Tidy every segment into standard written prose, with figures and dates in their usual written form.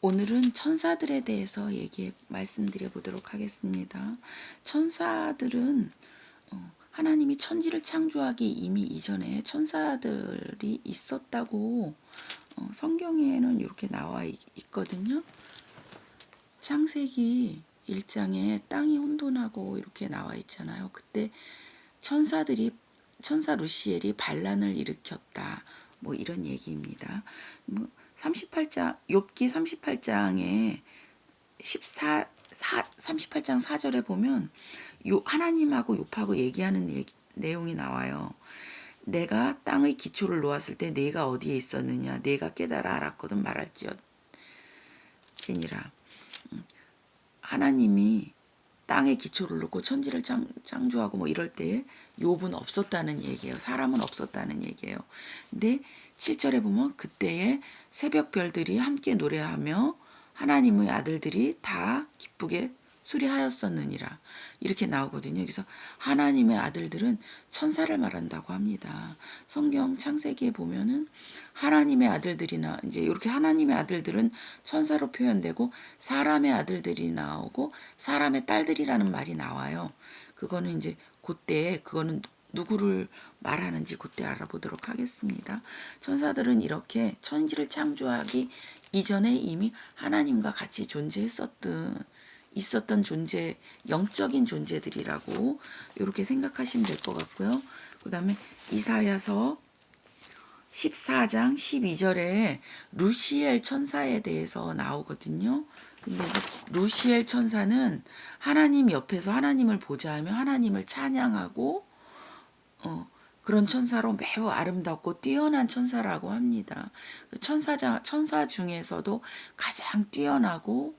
오늘은 천사들에 대해서 말씀드려 보도록 하겠습니다. 천사들은 하나님이 천지를 창조하기 이미 이전에 천사들이 있었다고 성경에는 이렇게 나와 있거든요. 창세기 1장에 땅이 혼돈하고 이렇게 나와 있잖아요. 그때 천사 루시엘이 반란을 일으켰다. 뭐 이런 얘기입니다. 뭐 38장 욥기 38장에 38장 4절에 보면 하나님하고 욥하고 얘기하는 내용이 나와요. 내가 땅의 기초를 놓았을 때 내가 어디에 있었느냐, 내가 깨달아 알았거든 말할지어지니라. 하나님이 땅의 기초를 놓고 천지를 창조하고 뭐 이럴 때에 욥은 없었다는 얘기예요. 사람은 없었다는 얘기예요. 근데 7절에 보면 그때에 새벽 별들이 함께 노래하며 하나님의 아들들이 다 기쁘게 수리하였었느니라. 이렇게 나오거든요. 그래서 하나님의 아들들은 천사를 말한다고 합니다. 성경 창세기에 보면은 하나님의 아들들이나 이제 이렇게 하나님의 아들들은 천사로 표현되고 사람의 아들들이 나오고 사람의 딸들이라는 말이 나와요. 그거는 이제 그때 그거는 누구를 말하는지 그때 알아보도록 하겠습니다. 천사들은 이렇게 천지를 창조하기 이전에 이미 하나님과 같이 있었던 존재, 영적인 존재들이라고 이렇게 생각하시면 될 것 같고요. 그 다음에 이사야서 14장 12절에 루시엘 천사에 대해서 나오거든요. 근데 이제 루시엘 천사는 하나님 옆에서 하나님을 보좌하며 하나님을 찬양하고 그런 천사로 매우 아름답고 뛰어난 천사라고 합니다. 천사 중에서도 가장 뛰어나고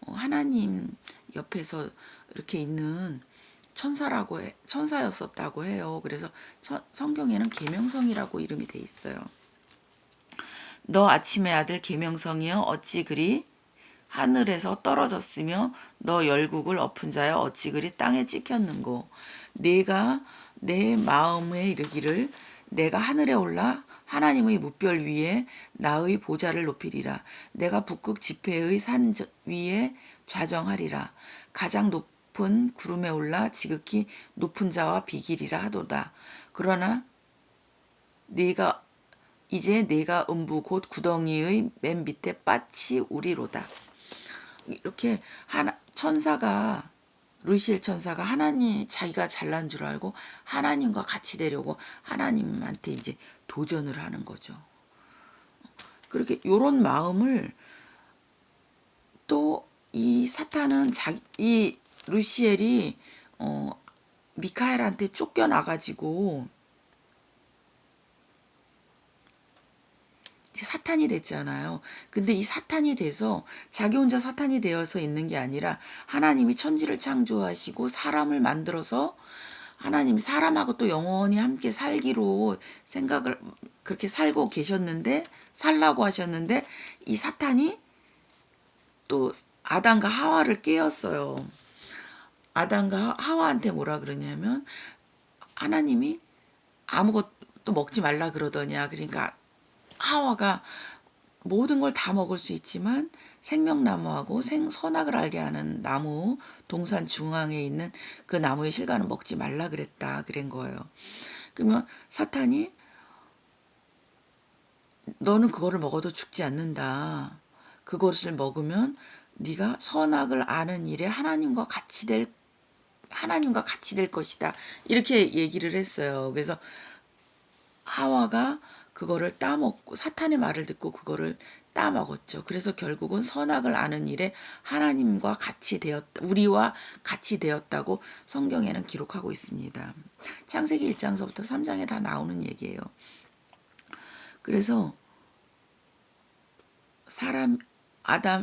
하나님 옆에서 이렇게 있는 천사였었다고 해요. 그래서 성경에는 계명성이라고 이름이 돼 있어요. 너 아침의 아들 계명성이여 어찌 그리 하늘에서 떨어졌으며 너 열국을 엎은 자여 어찌 그리 땅에 찍혔는고 내가 내 마음에 이르기를 내가 하늘에 올라 하나님의 무별 위에 나의 보좌를 높이리라. 내가 북극 지폐의 산 위에 좌정하리라. 가장 높은 구름에 올라 지극히 높은 자와 비기리라 하도다. 그러나 내가 음부 곧 구덩이의 맨 밑에 빳이 우리로다. 이렇게 루시엘 천사가 하나님 자기가 잘난 줄 알고 하나님과 같이 되려고 하나님한테 이제 도전을 하는 거죠. 그렇게 요런 마음을 또 이 사탄은 이 루시엘이 미카엘한테 쫓겨나가지고 사탄이 됐잖아요. 근데 이 사탄이 돼서 자기 혼자 사탄이 되어서 있는 게 아니라 하나님이 천지를 창조하시고 사람을 만들어서 하나님이 사람하고 또 영원히 함께 살기로 생각을 그렇게 살고 살라고 하셨는데 이 사탄이 또 아담과 하와를 깨었어요. 아담과 하와한테 뭐라 그러냐면 하나님이 아무것도 먹지 말라 그러더냐. 그러니까 하와가 모든 걸 다 먹을 수 있지만 생명나무하고 선악을 알게 하는 나무 동산 중앙에 있는 그 나무의 실과는 먹지 말라 그런 거예요. 그러면 사탄이 너는 그거를 먹어도 죽지 않는다. 그것을 먹으면 네가 선악을 아는 일에 하나님과 같이 될 것이다. 이렇게 얘기를 했어요. 그래서 하와가 그거를 따먹고 사탄의 말을 듣고 그거를 따먹었죠. 그래서 결국은 선악을 아는 일에 우리와 같이 되었다고 성경에는 기록하고 있습니다. 창세기 1장서부터 3장에 다 나오는 얘기예요. 그래서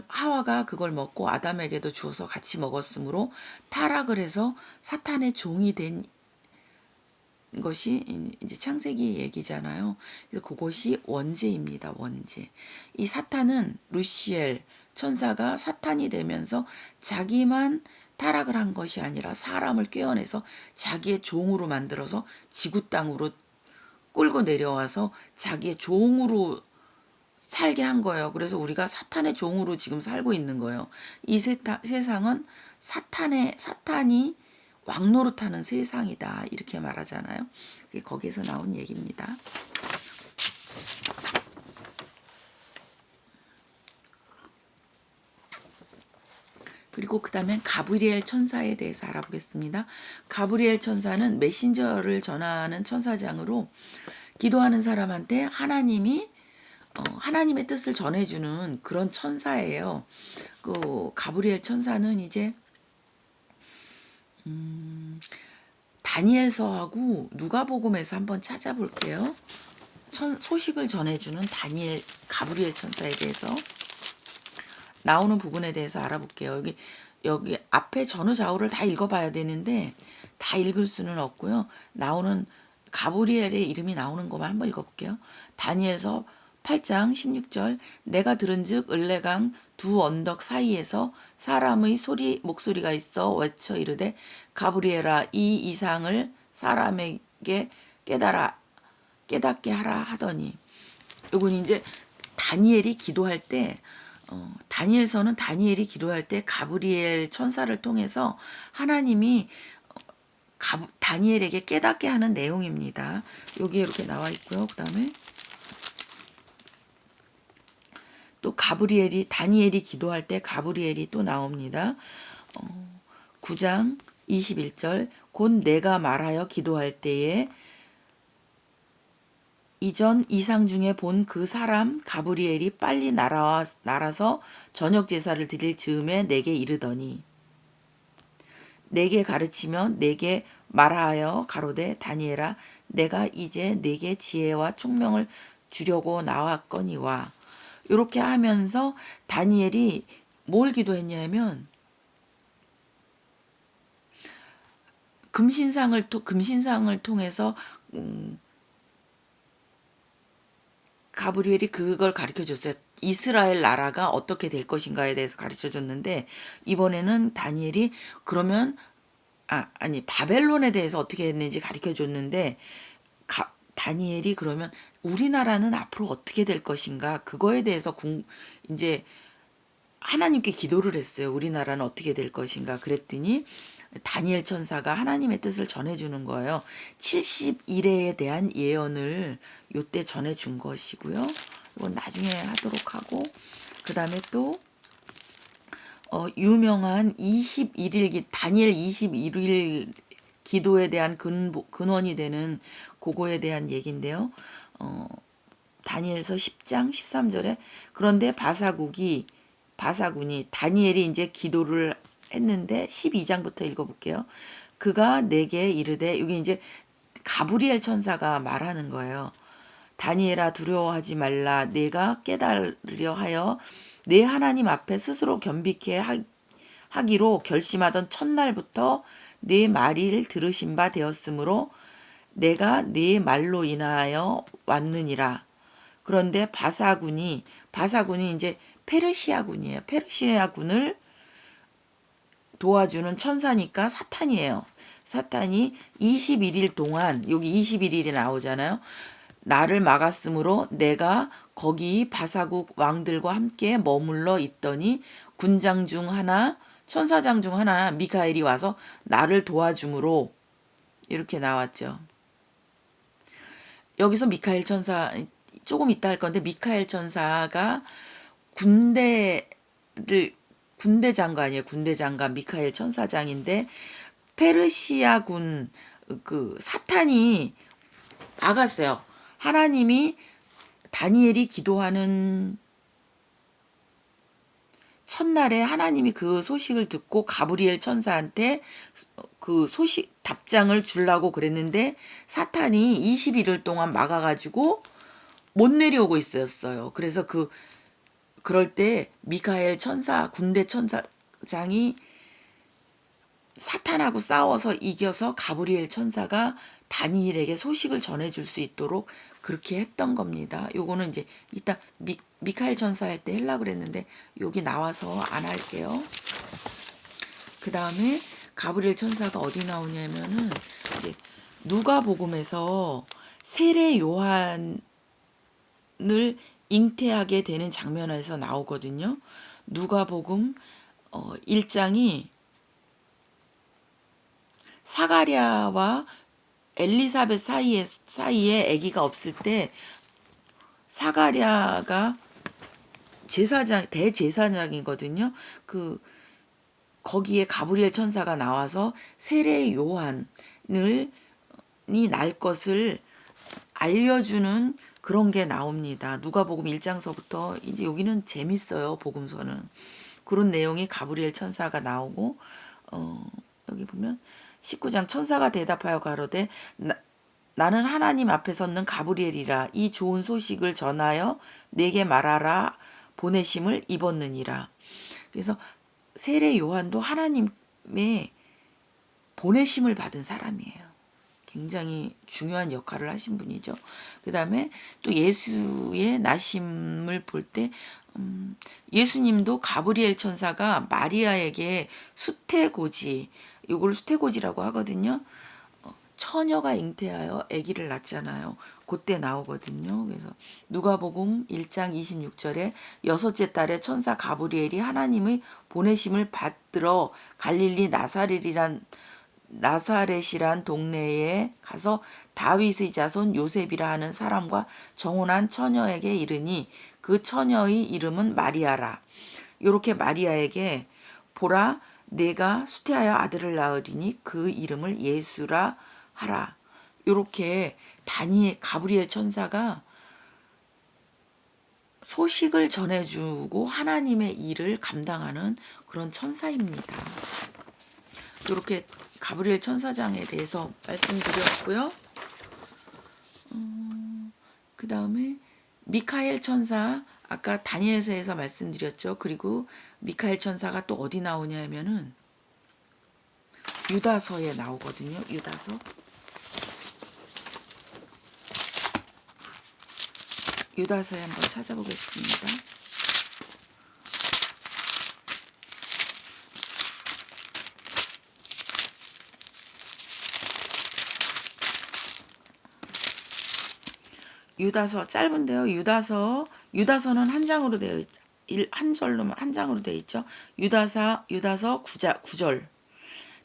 하와가 그걸 먹고 아담에게도 주어서 같이 먹었으므로 타락을 해서 사탄의 종이 된 것이 이제 창세기 얘기잖아요. 그래서 그것이 원죄입니다. 원죄. 이 사탄은 루시엘 천사가 사탄이 되면서 자기만 타락을 한 것이 아니라 사람을 꿰어내서 자기의 종으로 만들어서 지구 땅으로 끌고 내려와서 자기의 종으로 살게 한 거예요. 그래서 우리가 사탄의 종으로 지금 살고 있는 거예요. 이 세상은 사탄이 왕노릇하는 세상이다. 이렇게 말하잖아요. 그게 거기에서 나온 얘기입니다. 그리고 그 다음에 가브리엘 천사에 대해서 알아보겠습니다. 가브리엘 천사는 메신저를 전하는 천사장으로 기도하는 사람한테 하나님의 뜻을 전해주는 그런 천사예요. 그 가브리엘 천사는 이제 다니엘서하고 누가복음에서 한번 찾아볼게요. 소식을 전해주는 가브리엘 천사에 대해서 나오는 부분에 대해서 알아볼게요. 여기 앞에 전후 좌우를 다 읽어봐야 되는데 다 읽을 수는 없고요. 나오는 가브리엘의 이름이 나오는 것만 한번 읽어볼게요. 다니엘서 8장 16절 내가 들은즉 을레강 두 언덕 사이에서 사람의 목소리가 있어 외쳐 이르되 가브리엘아 이 이상을 사람에게 깨닫게 하라 하더니 이건 이제 다니엘이 기도할 때 다니엘서는 다니엘이 기도할 때 가브리엘 천사를 통해서 하나님이 다니엘에게 깨닫게 하는 내용입니다. 여기에 이렇게 나와 있고요. 그 다음에 또 다니엘이 기도할 때 가브리엘이 또 나옵니다. 9장 21절 곧 내가 말하여 기도할 때에 이전 이상 중에 본 그 사람 가브리엘이 빨리 날아서 저녁 제사를 드릴 즈음에 내게 이르더니 내게 가르치며 내게 말하여 가로되 다니엘아 내가 이제 내게 지혜와 총명을 주려고 나왔거니와 이렇게 하면서 다니엘이 뭘 기도했냐면 금신상을 통해서 가브리엘이 그걸 가르쳐줬어요. 이스라엘 나라가 어떻게 될 것인가에 대해서 가르쳐줬는데 이번에는 다니엘이 그러면 바벨론에 대해서 어떻게 했는지 가르쳐줬는데 다니엘이 그러면 우리나라는 앞으로 어떻게 될 것인가 그거에 대해서 이제 하나님께 기도를 했어요. 우리나라는 어떻게 될 것인가 그랬더니 다니엘 천사가 하나님의 뜻을 전해주는 거예요. 70일에 대한 예언을 요때 전해준 것이고요. 이건 나중에 하도록 하고 그 다음에 또 유명한 다니엘 21일 기도에 대한 근원이 되는 그거에 대한 얘기인데요. 다니엘서 10장 13절에 그런데 바사군이 다니엘이 이제 기도를 했는데 12장부터 읽어볼게요. 그가 내게 이르되 여기 이제 가브리엘 천사가 말하는 거예요. 다니엘아 두려워하지 말라. 내가 깨달으려 하여 내 하나님 앞에 스스로 겸비케 하기로 결심하던 첫날부터 내 말을 들으신 바 되었으므로 내가 네 말로 인하여 왔느니라. 그런데 바사군이 이제 페르시아군이에요. 페르시아군을 도와주는 천사니까 사탄이에요. 사탄이 21일 동안 여기 21일이 나오잖아요. 나를 막았으므로 내가 거기 바사국 왕들과 함께 머물러 있더니 군장 중 하나 천사장 중 하나 미카엘이 와서 나를 도와줌으로 이렇게 나왔죠. 여기서 미카엘 천사 조금 이따 할 건데 미카엘 천사가 군대 장관이에요. 군대 장관 미카엘 천사장인데 페르시아군 사탄이 막았어요. 하나님이 다니엘이 기도하는 첫날에 하나님이 그 소식을 듣고 가브리엘 천사한테 그 답장을 주려고 그랬는데 사탄이 21일 동안 막아가지고 못 내려오고 있었어요. 그래서 그럴 때 미카엘 군대 천사장이 사탄하고 싸워서 이겨서 가브리엘 천사가 다니엘에게 소식을 전해줄 수 있도록 그렇게 했던 겁니다. 요거는 이제 이따 미카엘 천사 할 때 하려고 그랬는데 여기 나와서 안 할게요. 그 다음에 가브리엘 천사가 어디 나오냐면은 이제 누가복음에서 세례 요한을 잉태하게 되는 장면에서 나오거든요. 누가복음 1장이 사가랴와 엘리사벳 사이에 아기가 없을 때 사가랴가 대제사장이거든요. 거기에 가브리엘 천사가 나와서 세례 요한이 날 것을 알려주는 그런 게 나옵니다. 누가복음 1장서부터 이제 여기는 재밌어요. 복음서는 그런 내용이 가브리엘 천사가 나오고 여기 보면 19장 천사가 대답하여 가로되 나는 하나님 앞에 섰는 가브리엘이라 이 좋은 소식을 전하여 내게 말하라 보내심을 입었느니라. 그래서 세례 요한도 하나님의 보내심을 받은 사람이에요. 굉장히 중요한 역할을 하신 분이죠. 그 다음에 또 예수의 나심을 볼 때 예수님도 가브리엘 천사가 마리아에게 수태고지, 이걸 수태고지라고 하거든요. 처녀가 잉태하여 아기를 낳잖아요. 그때 나오거든요. 그래서 누가복음 1장 26절에 여섯째 달에 천사 가브리엘이 하나님의 보내심을 받들어 갈릴리 나사렛이란 동네에 가서 다윗의 자손 요셉이라 하는 사람과 정혼한 처녀에게 이르니 그 처녀의 이름은 마리아라. 이렇게 마리아에게 보라 내가 수태하여 아들을 낳으리니 그 이름을 예수라 하라. 이렇게 가브리엘 천사가 소식을 전해주고 하나님의 일을 감당하는 그런 천사입니다. 이렇게 가브리엘 천사장에 대해서 말씀드렸고요. 그 다음에 미카엘 천사 아까 다니엘서에서 말씀드렸죠. 그리고 미카엘 천사가 또 어디 나오냐 하면은 유다서에 나오거든요. 유다서에 한번 찾아보겠습니다. 유다서 짧은데요. 유다서는 한 장으로 되어 있죠. 한 장으로 되어 있죠. 유다서 9절.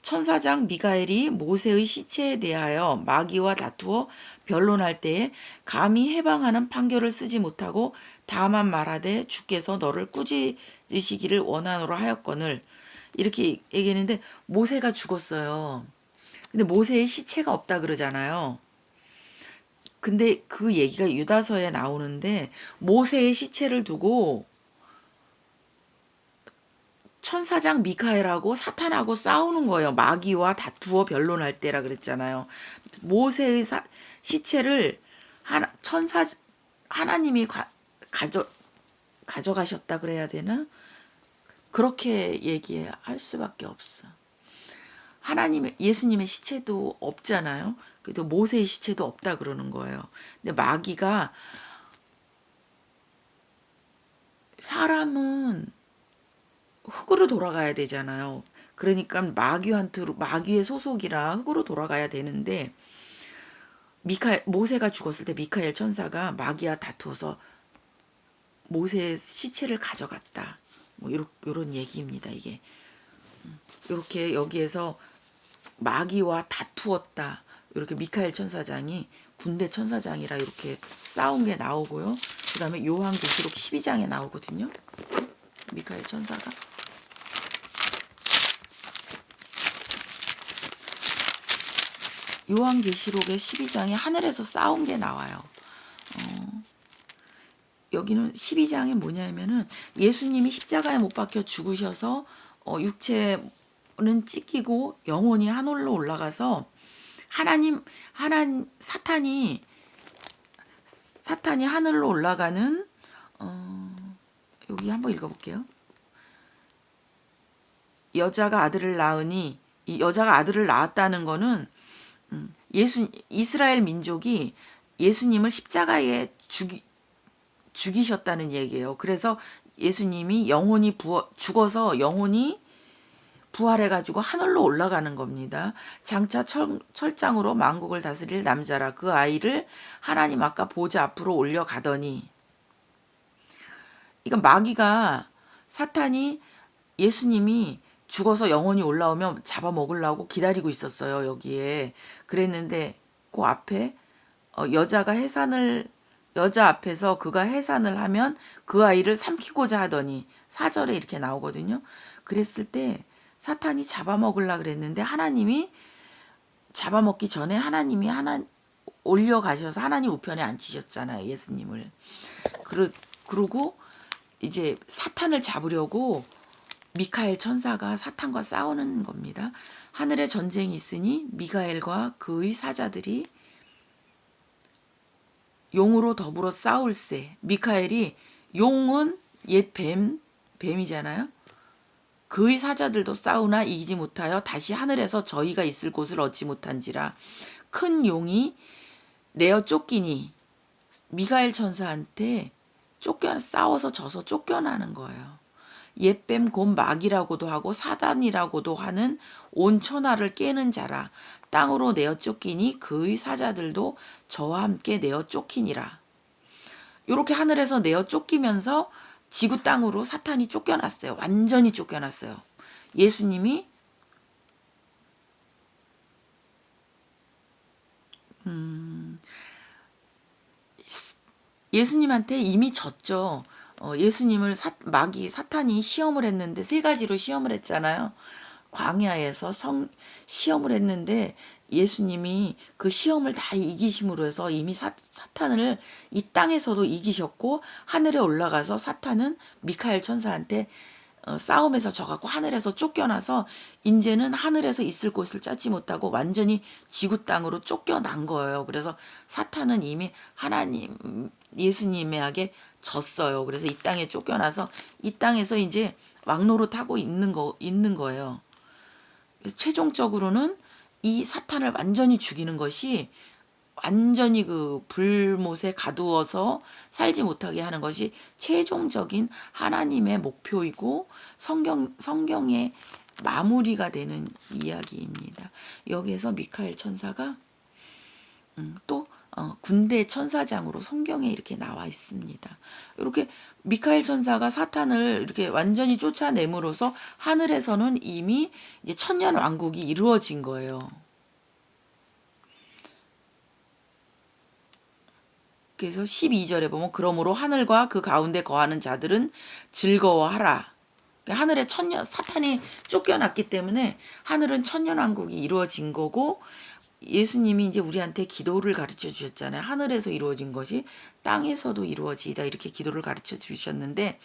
천사장 미가엘이 모세의 시체에 대하여 마귀와 다투어 변론할 때에 감히 해방하는 판결을 쓰지 못하고 다만 말하되 주께서 너를 꾸짖으시기를 원하노라 하였거늘 이렇게 얘기했는데 모세가 죽었어요. 근데 모세의 시체가 없다 그러잖아요. 근데 그 얘기가 유다서에 나오는데 모세의 시체를 두고 천사장 미카엘하고 사탄하고 싸우는 거예요. 마귀와 다투어 변론할 때라 그랬잖아요. 모세의 시체를 하나님이 가져가셨다 그래야 되나? 그렇게 얘기할 수밖에 없어. 예수님의 시체도 없잖아요. 그래도 모세의 시체도 없다 그러는 거예요. 근데 마귀가 사람은 흙으로 돌아가야 되잖아요. 그러니까 마귀의 소속이라 흙으로 돌아가야 되는데 모세가 죽었을 때 미카엘 천사가 마귀와 다투어서 모세의 시체를 가져갔다. 뭐 이런 얘기입니다. 이게 이렇게 여기에서 마귀와 다투었다. 이렇게 미카엘 천사장이 군대 천사장이라 이렇게 싸운 게 나오고요. 그 다음에 요한계시록 12장에 나오거든요. 미카엘 천사가. 요한계시록의 12장에 하늘에서 싸운 게 나와요. 여기는 12장에 뭐냐면은 예수님이 십자가에 못 박혀 죽으셔서 육체는 찢기고 영혼이 하늘로 올라가서 사탄이 하늘로 올라가는 여기 한번 읽어볼게요. 여자가 아들을 낳으니 이 여자가 아들을 낳았다는 거는 이스라엘 민족이 예수님을 십자가에 죽이셨다는 얘기예요. 그래서 예수님이 죽어서 영혼이 부활해가지고 하늘로 올라가는 겁니다. 장차 철장으로 만국을 다스릴 남자라 그 아이를 하나님 아까 보좌 앞으로 올려가더니 그러니까 마귀가 사탄이 예수님이 죽어서 영혼이 올라오면 잡아먹으려고 기다리고 있었어요. 여기에. 그랬는데 그 앞에 여자 앞에서 그가 해산을 하면 그 아이를 삼키고자 하더니 4절에 이렇게 나오거든요. 그랬을 때 사탄이 잡아먹으려 그랬는데 하나님이 잡아먹기 전에 하나님이 올려가셔서 하나님 우편에 앉히셨잖아요. 예수님을. 그러고 이제 사탄을 잡으려고 미카엘 천사가 사탄과 싸우는 겁니다. 하늘에 전쟁이 있으니 미가엘과 그의 사자들이 용으로 더불어 싸울세. 미카엘이 용은 옛 뱀이잖아요. 그의 사자들도 싸우나 이기지 못하여 다시 하늘에서 저희가 있을 곳을 얻지 못한지라. 큰 용이 내어 쫓기니 미가엘 천사한테 싸워서 져서 쫓겨나는 거예요. 옛뱀 곧 마귀라고도 하고 사단이라고도 하는 온 천하를 깨는 자라. 땅으로 내어 쫓기니 그의 사자들도 저와 함께 내어 쫓기니라. 이렇게 하늘에서 내어 쫓기면서 지구 땅으로 사탄이 쫓겨났어요. 완전히 쫓겨났어요. 예수님이 예수님한테 이미 졌죠. 예수님을 사탄이 시험을 했는데 세 가지로 시험을 했잖아요. 광야에서 시험을 했는데 예수님이 그 시험을 다 이기심으로 해서 이미 사탄을 이 땅에서도 이기셨고 하늘에 올라가서 사탄은 미카엘 천사한테 싸움에서 져갖고 하늘에서 쫓겨나서 이제는 하늘에서 있을 곳을 찾지 못하고 완전히 지구 땅으로 쫓겨난 거예요. 그래서 사탄은 이미 예수님에게 졌어요. 그래서 이 땅에 쫓겨나서 이 땅에서 이제 왕노릇하고 있는 거예요. 그래서 최종적으로는 이 사탄을 완전히 죽이는 것이 완전히 그 불못에 가두어서 살지 못하게 하는 것이 최종적인 하나님의 목표이고 성경의 마무리가 되는 이야기입니다. 여기에서 미카엘 천사가 또 군대 천사장으로 성경에 이렇게 나와 있습니다. 이렇게 미카엘 천사가 사탄을 이렇게 완전히 쫓아냄으로써 하늘에서는 이미 이제 천년 왕국이 이루어진 거예요. 그래서 12절에 보면 그러므로 하늘과 그 가운데 거하는 자들은 즐거워하라. 하늘에 사탄이 쫓겨났기 때문에 하늘은 천년왕국이 이루어진 거고 예수님이 이제 우리한테 기도를 가르쳐 주셨잖아요. 하늘에서 이루어진 것이 땅에서도 이루어지다 이렇게 기도를 가르쳐 주셨는데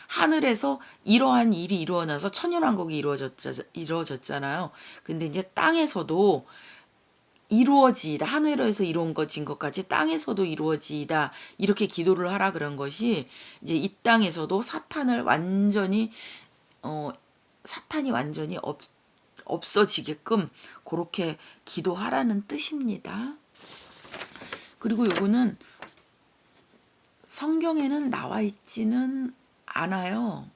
하늘에서 이러한 일이 이루어나서 천년왕국이 이루어졌잖아요. 근데 이제 땅에서도 이루어지이다. 하늘에서 이루어진 것까지 땅에서도 이루어지이다. 이렇게 기도를 하라 그런 것이 이제 이 땅에서도 사탄이 완전히 없어지게끔 그렇게 기도하라는 뜻입니다. 그리고 요거는 성경에는 나와 있지는 않아요.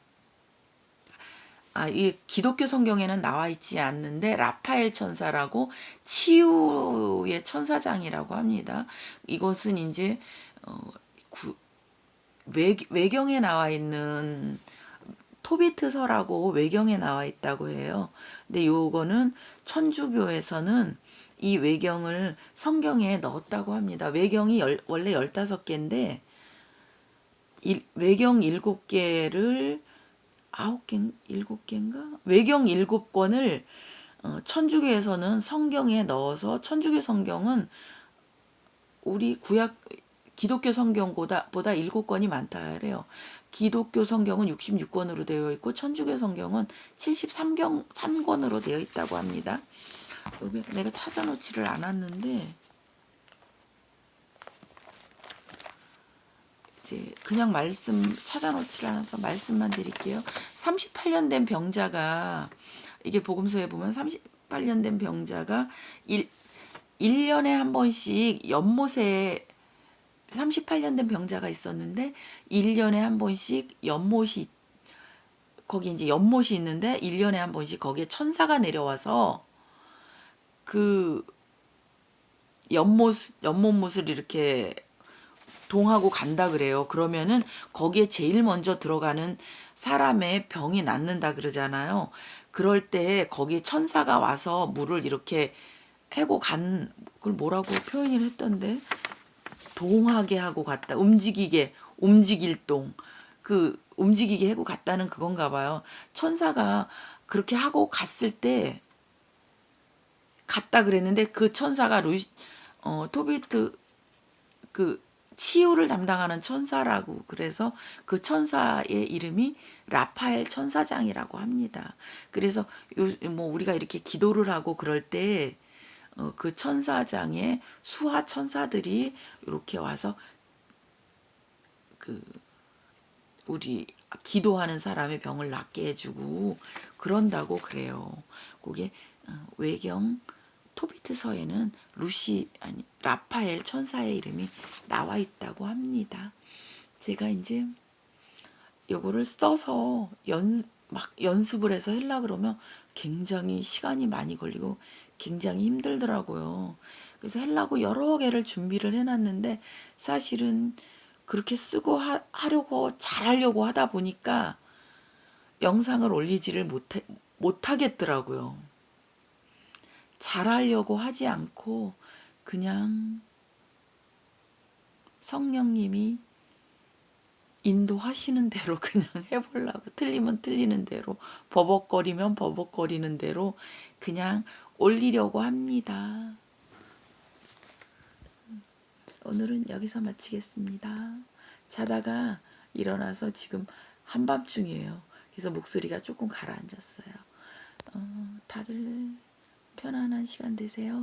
이 기독교 성경에는 나와 있지 않는데 라파엘 천사라고 치유의 천사장이라고 합니다. 이것은 이제 외경에 나와 있는 토비트서라고 외경에 나와 있다고 해요. 근데 요거는 천주교에서는 이 외경을 성경에 넣었다고 합니다. 외경이 원래 15개인데 외경 7개를 7개인가? 외경 7권을 천주교에서는 성경에 넣어서 천주교 성경은 우리 기독교 성경보다 7권이 많다 그래요. 기독교 성경은 66권으로 되어 있고 천주교 성경은 73권으로 되어 있다고 합니다. 여기 내가 찾아놓지를 않았는데 이제 그냥 찾아놓지를 않아서 말씀만 드릴게요. 38년 된 병자가 이게 복음서에 보면 38년 된 병자가 1년에 한 번씩 연못에 38년 된 병자가 있었는데 1년에 한 번씩 거기 이제 연못이 있는데 1년에 한 번씩 거기에 천사가 내려와서 그 연못을 이렇게 동하고 간다 그래요. 그러면은 거기에 제일 먼저 들어가는 사람의 병이 낫는다 그러잖아요. 그럴 때 거기에 천사가 와서 물을 이렇게 해고 간, 그걸 뭐라고 표현을 했던데? 동하게 하고 갔다. 움직이게, 움직일 동. 그, 움직이게 하고 갔다는 그건가 봐요. 천사가 그렇게 하고 갔을 때, 갔다 그랬는데 그 천사가 토비트 그 치유를 담당하는 천사라고 그래서 그 천사의 이름이 라파엘 천사장이라고 합니다. 그래서 뭐 우리가 이렇게 기도를 하고 그럴 때 그 천사장에 수하 천사들이 이렇게 와서 그 우리 기도하는 사람의 병을 낫게 해주고 그런다고 그래요. 그게 외경 토비트서에는 라파엘 천사의 이름이 나와 있다고 합니다. 제가 이제 요거를 써서 막 연습을 해서 하려 그러면 굉장히 시간이 많이 걸리고 굉장히 힘들더라고요. 그래서 하려고 여러 개를 준비를 해놨는데 사실은 그렇게 쓰고 하려고 잘하려고 하다 보니까 영상을 올리지를 못하겠더라고요. 잘하려고 하지 않고 그냥 성령님이 인도하시는 대로 그냥 해보려고 틀리면 틀리는 대로 버벅거리면 버벅거리는 대로 그냥 올리려고 합니다. 오늘은 여기서 마치겠습니다. 자다가 일어나서 지금 한밤중이에요. 그래서 목소리가 조금 가라앉았어요. 다들 편안한 시간 되세요.